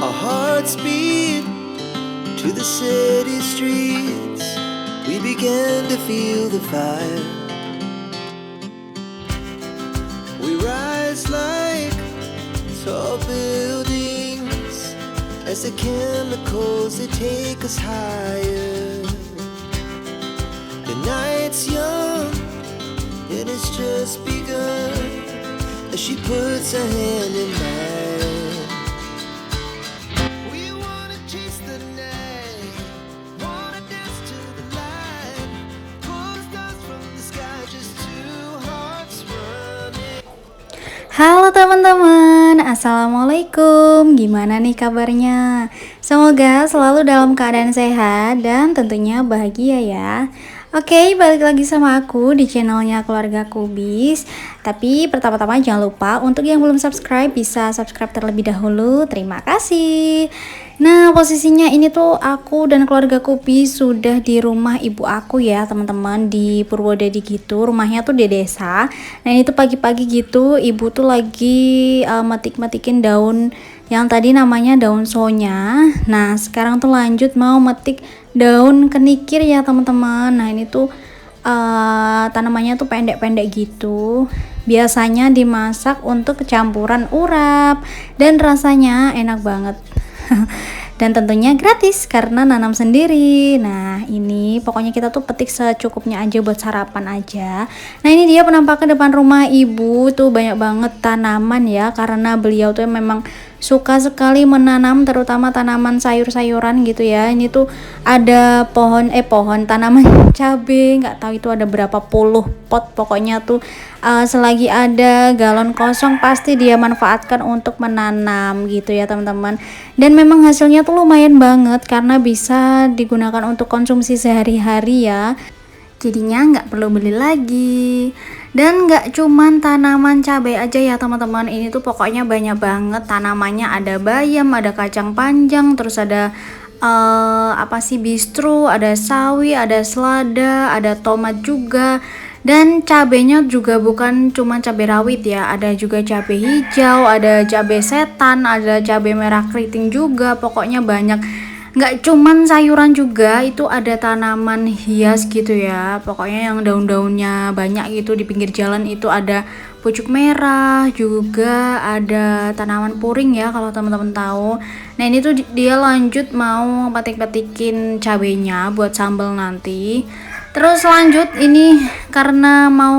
Our hearts beat to the city streets. We began to feel the fire. We rise like tall buildings as the chemicals, they take us higher. The night's young and it's just begun as she puts her hand in mine. We wanna chase the night, wanna dance to the light, pull the stars from the sky, just two hearts running. Halo teman-teman, Assalamualaikum. Gimana nih kabarnya? Semoga selalu dalam keadaan sehat dan tentunya bahagia ya. Oke, balik lagi sama aku di channelnya Keluarga Kubis. Tapi pertama-tama jangan lupa untuk yang belum subscribe bisa subscribe terlebih dahulu. Terima kasih. Nah, posisinya ini tuh aku dan keluarga Kubis sudah di rumah ibu aku ya teman-teman, di Purwodadi gitu. Rumahnya tuh di desa. Nah ini tuh pagi-pagi gitu ibu tuh lagi metik-metikin daun yang tadi namanya daun sonya. Nah sekarang tuh lanjut mau metik daun kenikir ya teman-teman. Nah ini tuh tanamannya tuh pendek-pendek gitu. Biasanya dimasak untuk kecampuran urap dan rasanya enak banget. Dan tentunya gratis karena nanam sendiri. Nah ini pokoknya kita tuh petik secukupnya aja buat sarapan aja. Nah ini dia penampakan depan rumah ibu tuh, banyak banget tanaman ya, karena beliau tuh memang suka sekali menanam terutama tanaman sayur-sayuran gitu ya. Ini tuh ada pohon tanaman cabai, nggak tahu itu ada berapa puluh pot pokoknya tuh. Selagi ada galon kosong pasti dia manfaatkan untuk menanam gitu ya teman-teman. Dan memang hasilnya tuh lumayan banget karena bisa digunakan untuk konsumsi sehari-hari ya. Jadinya nggak perlu beli lagi. Dan nggak cuman tanaman cabai aja ya teman-teman, ini tuh pokoknya banyak banget tanamannya. Ada bayam, ada kacang panjang, terus ada bistro, ada sawi, ada selada, ada tomat juga. Dan cabenya juga bukan cuma cabai rawit ya, ada juga cabai hijau, ada cabai setan, ada cabai merah keriting juga. Pokoknya banyak, nggak cuman sayuran juga, itu ada tanaman hias gitu ya. Pokoknya yang daun-daunnya banyak gitu. Di pinggir jalan itu ada pucuk merah, juga ada tanaman puring ya kalau teman-teman tahu. Nah ini tuh dia lanjut mau petik-petikin cabenya buat sambal nanti. Terus lanjut ini karena mau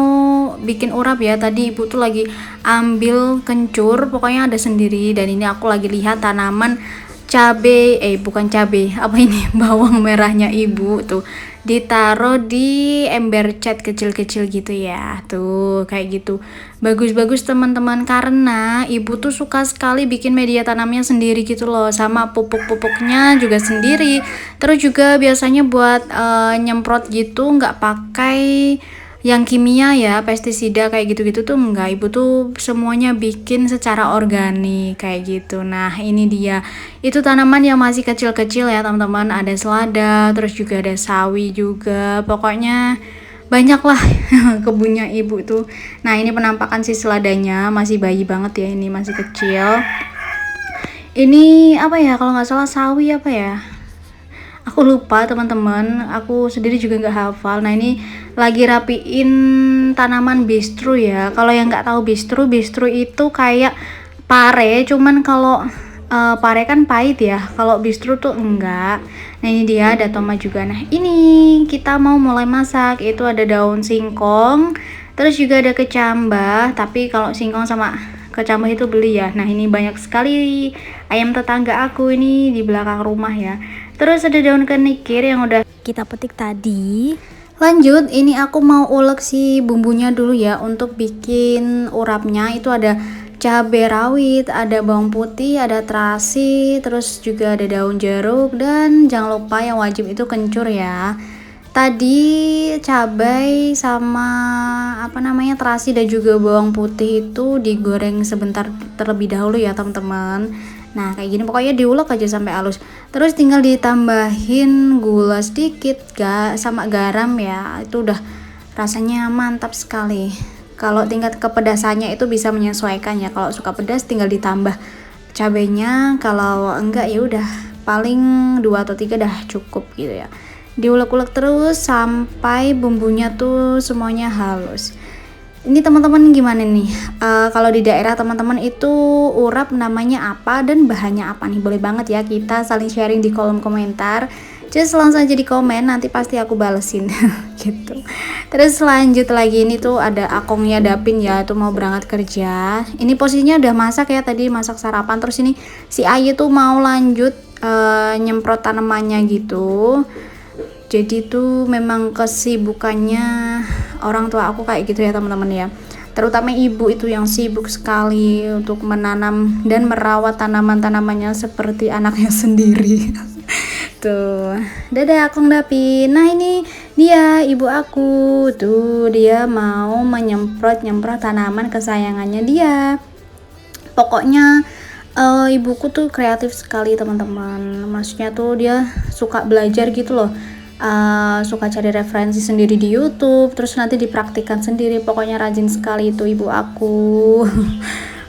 bikin urap ya, tadi ibu tuh lagi ambil kencur, pokoknya ada sendiri. Dan ini aku lagi lihat tanaman bawang merahnya ibu tuh ditaruh di ember cat kecil-kecil gitu ya, tuh kayak gitu. Bagus-bagus teman-teman, karena ibu tuh suka sekali bikin media tanamnya sendiri gitu loh, sama pupuk-pupuknya juga sendiri. Terus juga biasanya buat nyemprot gitu nggak pakai yang kimia ya, pestisida kayak gitu-gitu tuh enggak. Ibu tuh semuanya bikin secara organik kayak gitu. Nah ini dia, itu tanaman yang masih kecil-kecil ya teman-teman. Ada selada, terus juga ada sawi juga, pokoknya banyak lah kebunnya ibu tuh. Nah ini penampakan si seladanya, masih bayi banget ya, ini masih kecil. Ini apa ya, kalau nggak salah sawi apa ya, aku lupa teman-teman, aku sendiri juga nggak hafal. Nah ini lagi rapiin tanaman bistro ya. Kalau yang nggak tahu bistro itu kayak pare, cuman kalau pare kan pahit ya, kalau bistro tuh enggak. Nah ini dia ada tomat juga. Nah ini kita mau mulai masak, itu ada daun singkong, terus juga ada kecambah. Tapi kalau singkong sama kecambah itu beli ya. Nah ini banyak sekali ayam tetangga aku ini di belakang rumah ya. Terus ada daun kenikir yang udah kita petik tadi. Lanjut, ini aku mau ulek si bumbunya dulu ya untuk bikin urapnya. Itu ada cabai rawit, ada bawang putih, ada terasi, terus juga ada daun jeruk, dan jangan lupa yang wajib itu kencur ya. Tadi cabai sama terasi dan juga bawang putih itu digoreng sebentar terlebih dahulu ya teman-teman. Nah kayak gini pokoknya diulek aja sampai halus. Terus tinggal ditambahin gula sedikit sama garam ya, itu udah rasanya mantap sekali. Kalau tingkat kepedasannya itu bisa menyesuaikan ya, kalau suka pedas tinggal ditambah cabenya, kalau enggak ya udah paling 2 atau 3 dah cukup gitu ya. Diulek-ulek terus sampai bumbunya tuh semuanya halus. Ini teman-teman gimana nih? Kalau di daerah teman-teman itu urap namanya apa dan bahannya apa nih? Boleh banget ya kita saling sharing di kolom komentar. Just langsung aja di komen, nanti pasti aku balesin gitu. Terus lanjut lagi, ini tuh ada akongnya Dapin ya, tuh mau berangkat kerja. Ini posisinya udah masak ya, tadi masak sarapan. Terus ini si Ayu tuh mau lanjut nyemprot tanamannya gitu. Jadi tuh memang kesibukannya orang tua aku kayak gitu ya teman-teman ya. Terutama ibu itu yang sibuk sekali untuk menanam dan merawat tanaman-tanamannya seperti anaknya sendiri. Tuh, dadah Akong Dapin. Nah ini dia ibu aku. Tuh dia mau menyemprot-nyemprot tanaman kesayangannya dia. Pokoknya ibuku tuh kreatif sekali teman-teman. Maksudnya tuh dia suka belajar gitu loh. Suka cari referensi sendiri di YouTube, terus nanti dipraktikkan sendiri. Pokoknya rajin sekali itu ibu aku.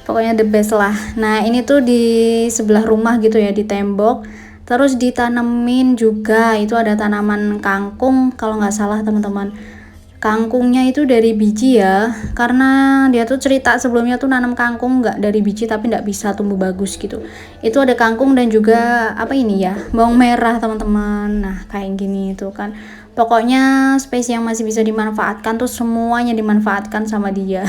Pokoknya the best lah. Nah ini tuh di sebelah rumah gitu ya, di tembok. Terus ditanemin juga, itu ada tanaman kangkung kalau nggak salah teman-teman. Kangkungnya itu dari biji ya, karena dia tuh cerita sebelumnya tuh nanam kangkung nggak dari biji tapi nggak bisa tumbuh bagus gitu. Itu ada kangkung dan juga apa ini ya, bawang merah teman-teman. Nah kayak gini itu kan, pokoknya space yang masih bisa dimanfaatkan tuh semuanya dimanfaatkan sama dia.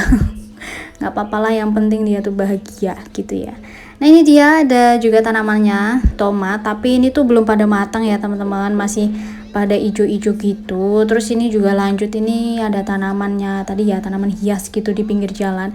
Nggak apa-apa lah, yang penting dia tuh bahagia gitu ya. Nah ini dia ada juga tanamannya tomat, tapi ini tuh belum pada matang ya teman-teman, masih pada ijo-ijo gitu. Terus ini juga lanjut, ini ada tanamannya tadi ya, tanaman hias gitu di pinggir jalan.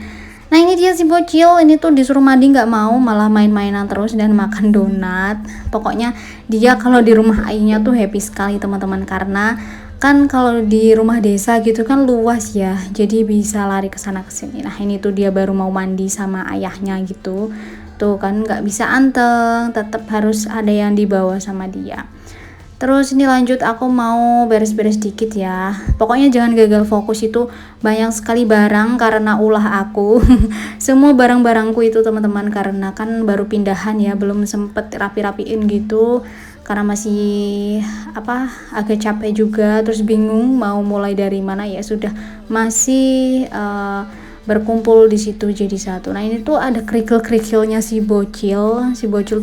Nah ini dia si bocil, ini tuh disuruh mandi nggak mau, malah main-mainan terus dan makan donat. Pokoknya dia kalau di rumah ayahnya tuh happy sekali teman-teman, karena kan kalau di rumah desa gitu kan luas ya, jadi bisa lari ke sana ke sini. Nah ini tuh dia baru mau mandi sama ayahnya gitu. Tuh kan nggak bisa anteng, tetap harus ada yang dibawa sama dia. Terus ini lanjut, aku mau beres-beres dikit ya. Pokoknya jangan gagal fokus, itu banyak sekali barang karena ulah aku. Semua barang-barangku itu teman-teman, karena kan baru pindahan ya, belum sempet rapi-rapiin gitu. Karena masih agak capek juga, terus bingung mau mulai dari mana, ya sudah masih berkumpul di situ jadi satu. Nah ini tuh ada kerikil-kerikilnya si bocil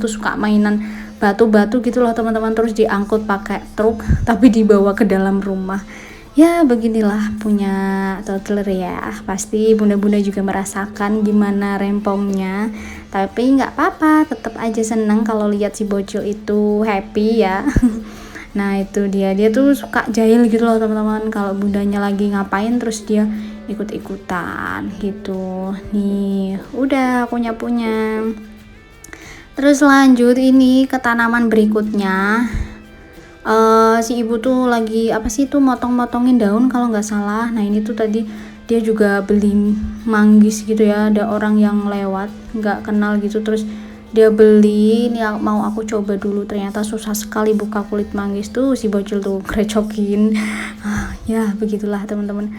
tuh suka mainan batu-batu gitu loh teman-teman, terus diangkut pakai truk tapi dibawa ke dalam rumah. Ya beginilah punya toddler ya, pasti bunda-bunda juga merasakan gimana rempongnya, tapi nggak apa-apa, tetap aja seneng kalau lihat si bocil itu happy ya. Nah itu dia tuh suka jahil gitu loh teman-teman, kalau bundanya lagi ngapain terus dia ikut-ikutan gitu. Nih udah aku nyapunya. Terus lanjut ini ke tanaman berikutnya. Si ibu tuh lagi motong-motongin daun kalau nggak salah. Nah ini tuh tadi dia juga beli manggis gitu ya, ada orang yang lewat nggak kenal gitu, terus dia beli. Ini mau aku coba dulu, ternyata susah sekali buka kulit manggis tuh, si bocil tuh krecokin. Ya begitulah teman-teman,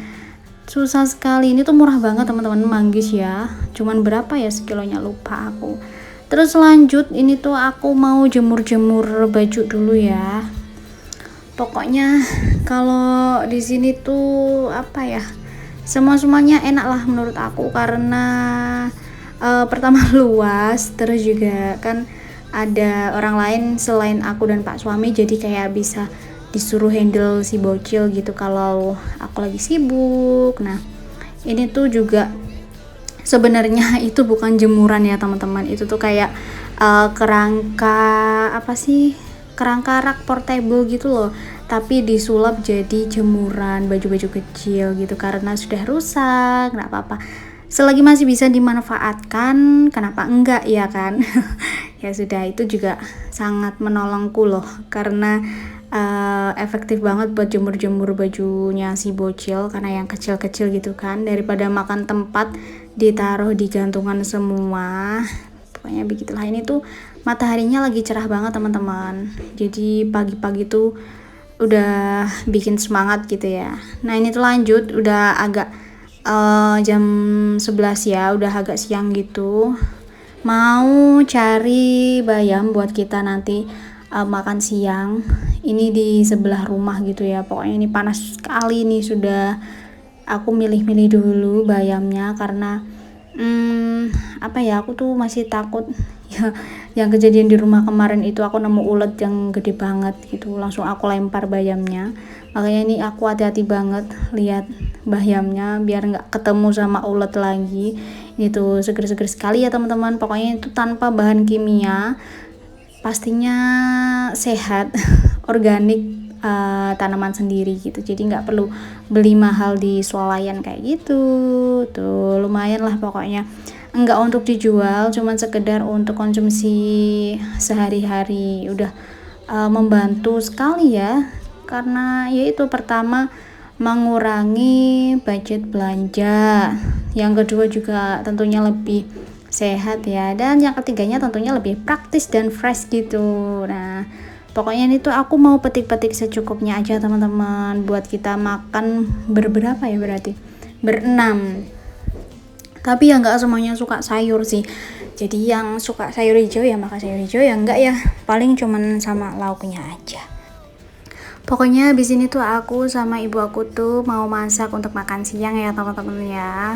susah sekali. Ini tuh murah banget teman-teman manggis ya, cuman berapa ya sekilonya lupa aku. Terus lanjut ini tuh aku mau jemur-jemur baju dulu ya. Pokoknya kalau di sini tuh semuanya enak lah menurut aku, karena pertama luas, terus juga kan ada orang lain selain aku dan Pak suami, jadi kayak bisa disuruh handle si bocil gitu kalau aku lagi sibuk. Nah ini tuh juga sebenarnya itu bukan jemuran ya teman-teman, itu tuh kayak kerangka rak portable gitu loh, tapi disulap jadi jemuran baju-baju kecil gitu, karena sudah rusak. Nggak apa-apa, selagi masih bisa dimanfaatkan kenapa enggak ya kan. Ya sudah, itu juga sangat menolongku loh, karena efektif banget buat jemur-jemur bajunya si bocil, karena yang kecil-kecil gitu kan, daripada makan tempat ditaruh di gantungan semua. Pokoknya begitulah. Ini tuh mataharinya lagi cerah banget teman-teman, jadi pagi-pagi tuh udah bikin semangat gitu ya. Nah ini tuh lanjut, udah agak jam 11 ya, udah agak siang gitu. mau cari bayam buat kita nanti makan siang. Ini di sebelah rumah gitu ya, pokoknya ini panas sekali nih. Sudah aku milih-milih dulu bayamnya karena apa ya, aku tuh masih takut ya. Yang kejadian di rumah kemarin itu aku nemu ulet yang gede banget gitu, langsung aku lempar bayamnya. Makanya ini aku hati-hati banget lihat bayamnya biar nggak ketemu sama ulet lagi. Itu seger-seger sekali ya teman-teman, pokoknya itu tanpa bahan kimia, pastinya sehat, organik, tanaman sendiri gitu, jadi nggak perlu beli mahal di swalayan kayak gitu. Tuh lumayan lah pokoknya, enggak untuk dijual, cuman sekedar untuk konsumsi sehari-hari. Udah membantu sekali ya, karena yaitu pertama mengurangi budget belanja, yang kedua juga tentunya lebih sehat ya, dan yang ketiganya tentunya lebih praktis dan fresh gitu. Nah pokoknya ini tuh aku mau petik-petik secukupnya aja teman-teman, buat kita makan berberapa ya, berarti berenam. Tapi ya nggak semuanya suka sayur sih, jadi yang suka sayur hijau ya makan sayur hijau, ya enggak ya paling cuman sama lauknya aja. Pokoknya habis ini tuh aku sama ibu aku tuh mau masak untuk makan siang ya teman-teman ya.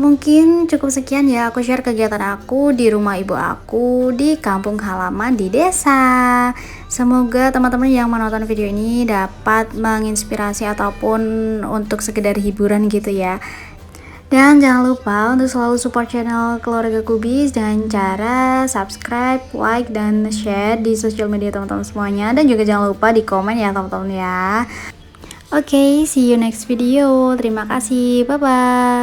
Mungkin cukup sekian ya aku share kegiatan aku di rumah ibu aku di kampung halaman di desa. Semoga teman-teman yang menonton video ini dapat menginspirasi ataupun untuk sekedar hiburan gitu ya. Dan jangan lupa untuk selalu support channel Keluarga Kubis dengan cara subscribe, like, dan share di sosial media teman-teman semuanya. Dan juga jangan lupa di komen ya teman-teman ya. Oke, see you next video. Terima kasih, bye-bye.